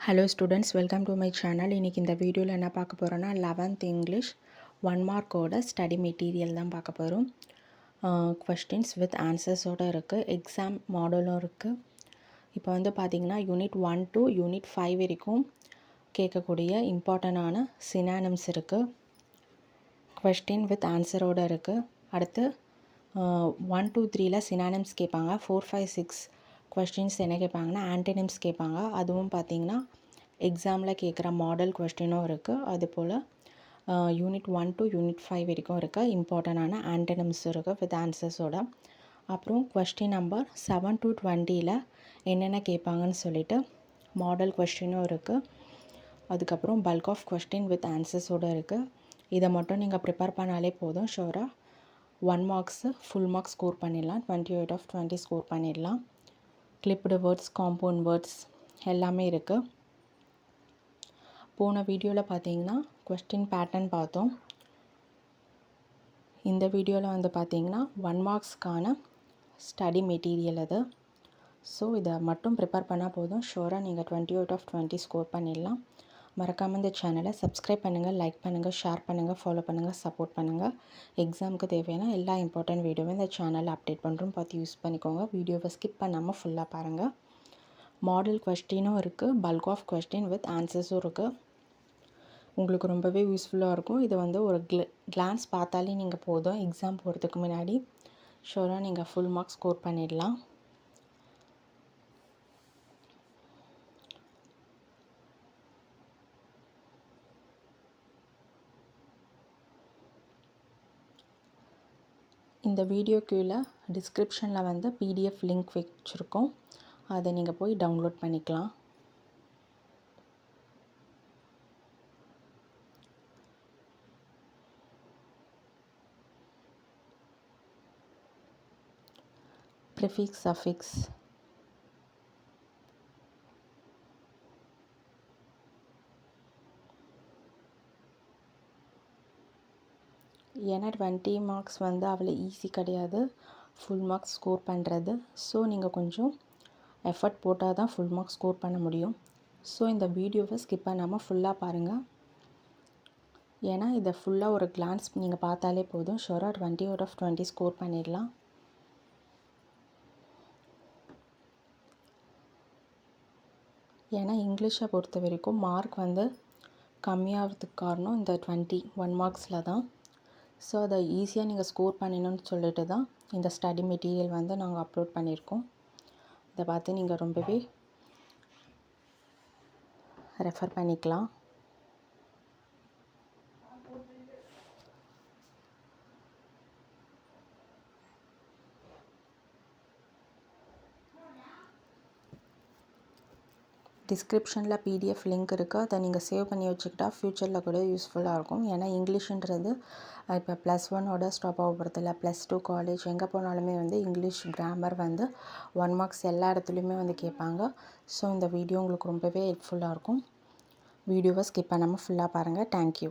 Hello students, welcome to my channel. இன்றைக்கி இந்த வீடியோவில் என்ன பார்க்க போகிறோன்னா 11th இங்கிலீஷ் 1 மார்க்கோட ஸ்டடி மெட்டீரியல் தான் பார்க்க போகிறோம். கொஸ்டின்ஸ் வித் ஆன்சர்ஸோடு இருக்குது, எக்ஸாம் மாடலும் இருக்குது. இப்போ வந்து பார்த்திங்கன்னா யூனிட் 1 to யூனிட் 5 வரைக்கும் கேட்கக்கூடிய இம்பார்ட்டண்டான சினானிம்ஸ் இருக்குது. கொஸ்டின் வித் ஆன்சரோடு இருக்குது. அடுத்து 1 to 3ல் சினானிம்ஸ் கேட்பாங்க. 4, 5, 6 கொஸ்டின்ஸ் என்ன கேட்பாங்கன்னா ஆன்டனிம்ஸ் கேட்பாங்க. அதுவும் பார்த்திங்கன்னா எக்ஸாமில் கேட்குற மாடல் கொஸ்டினும் இருக்குது. அதுபோல் யூனிட் 1 to யூனிட் 5 வரைக்கும் இருக்குது இம்பார்ட்டண்டான ஆன்டனிம்ஸ் இருக்குது வித் ஆன்சர்ஸோட. அப்புறம் கொஸ்டின் நம்பர் 7 to 20ல் என்னென்ன கேட்பாங்கன்னு சொல்லிட்டு மாடல் கொஸ்டினும் இருக்குது. அதுக்கப்புறம் பல்க் ஆஃப் கொஸ்டின் வித் ஆன்சர்ஸோடு இருக்குது. இதை மட்டும் நீங்கள் ப்ரிப்பேர் பண்ணாலே போதும், ஷோராக 1 மார்க்ஸு ஃபுல் மார்க்ஸ் ஸ்கோர் பண்ணிடலாம். 28 of 20 ஸ்கோர் பண்ணிடலாம். கிளிப்டு வேர்ட்ஸ், காம்பவுண்ட் வேர்ட்ஸ் எல்லாமே இருக்குது. போன வீடியோவில் பார்த்தீங்கன்னா கொஸ்டின் பேட்டர்ன் பார்த்தோம். இந்த வீடியோவில் வந்து பார்த்திங்கன்னா 1 மார்க்ஸ்க்கான ஸ்டடி மெட்டீரியல் அது. ஸோ இதை மட்டும் ப்ரிப்பேர் பண்ணால் போதும், ஷோராக நீங்கள் 28 of 20 ஸ்கோர் பண்ணிடலாம். மறக்காமல் இந்த சேனலை சப்ஸ்கிரைப் பண்ணுங்கள், லைக் பண்ணுங்கள், ஷேர் பண்ணுங்கள், ஃபாலோ பண்ணுங்கள், சப்போர்ட் பண்ணுங்கள். எக்ஸாமுக்கு தேவையான எல்லா இம்பார்ட்டன்ட் வீடியோவும் இந்த சேனலில் அப்டேட் பண்ணுறோம், பார்த்து யூஸ் பண்ணிக்கோங்க. வீடியோவை ஸ்கிப் பண்ணாமல் ஃபுல்லாக பாருங்கள். மாடல் கொஸ்டினும் இருக்குது, பல்க் ஆஃப் கொஸ்டின் வித் ஆன்சர்ஸும் இருக்குது. உங்களுக்கு ரொம்பவே யூஸ்ஃபுல்லாக இருக்கும். இது வந்து ஒரு கிளான்ஸ் பார்த்தாலே நீங்கள் போதும், எக்ஸாம் போகிறதுக்கு முன்னாடி ஷோராக நீங்கள் ஃபுல் மார்க்ஸ் ஸ்கோர் பண்ணிடலாம். இந்த வீடியோ கீழே டிஸ்கிரிப்ஷனில் வந்து பிடிஎஃப் லிங்க் வச்சுருக்கோம், அதை நீங்கள் போய் டவுன்லோட் பண்ணிக்கலாம். ப்ரிஃபிக்ஸ், சஃபிக்ஸ், ஏன்னா 20 மார்க்ஸ் வந்து அவ்வளோ ஈஸி கிடையாது ஃபுல் மார்க்ஸ் ஸ்கோர் பண்ணுறது. ஸோ நீங்கள் கொஞ்சம் எஃபர்ட் போட்டால் தான் ஃபுல் மார்க்ஸ் ஸ்கோர் பண்ண முடியும். ஸோ இந்த வீடியோவை ஸ்கிப் பண்ணாமல் ஃபுல்லாக பாருங்கள். ஏன்னா இதை ஃபுல்லாக ஒரு கிளான்ஸ் நீங்கள் பார்த்தாலே போதும், ஷோராக 20 out of 20 ஸ்கோர் பண்ணிடலாம். ஏன்னா இங்கிலீஷை பொறுத்த வரைக்கும் மார்க் வந்து கம்மியாகிறதுக்கு காரணம் இந்த 21 மார்க்ஸில் தான். ஸோ அதை ஈஸியாக நீங்கள் ஸ்கோர் பண்ணணும்னு சொல்லிட்டு தான் இந்த ஸ்டடி மெட்டீரியல் வந்து நாங்கள் அப்லோட் பண்ணியிருக்கோம். இதை பார்த்து நீங்கள் ரொம்பவே ரெஃபர் பண்ணிக்கலாம். டிஸ்கிரிப்ஷனில் பிடிஎஃப் லிங்க் இருக்குது, அதை நீங்கள் சேவ் பண்ணி வச்சுக்கிட்டா ஃப்யூச்சரில் கூட யூஸ்ஃபுல்லாக இருக்கும். ஏன்னா இங்கிலீஷுன்றது இப்போ +1ஓட ஸ்டாப் ஆக போகிறதில்ல. +2 காலேஜ் எங்கே போனாலுமே வந்து இங்கிலீஷ் கிராமர் வந்து 1 மார்க்ஸ் எல்லா இடத்துலையுமே வந்து கேட்பாங்க. ஸோ இந்த வீடியோ உங்களுக்கு ரொம்பவே ஹெல்ப்ஃபுல்லாக இருக்கும். வீடியோவை ஸ்கிப் பண்ணாமல் ஃபுல்லாக பாருங்கள். தேங்க்யூ.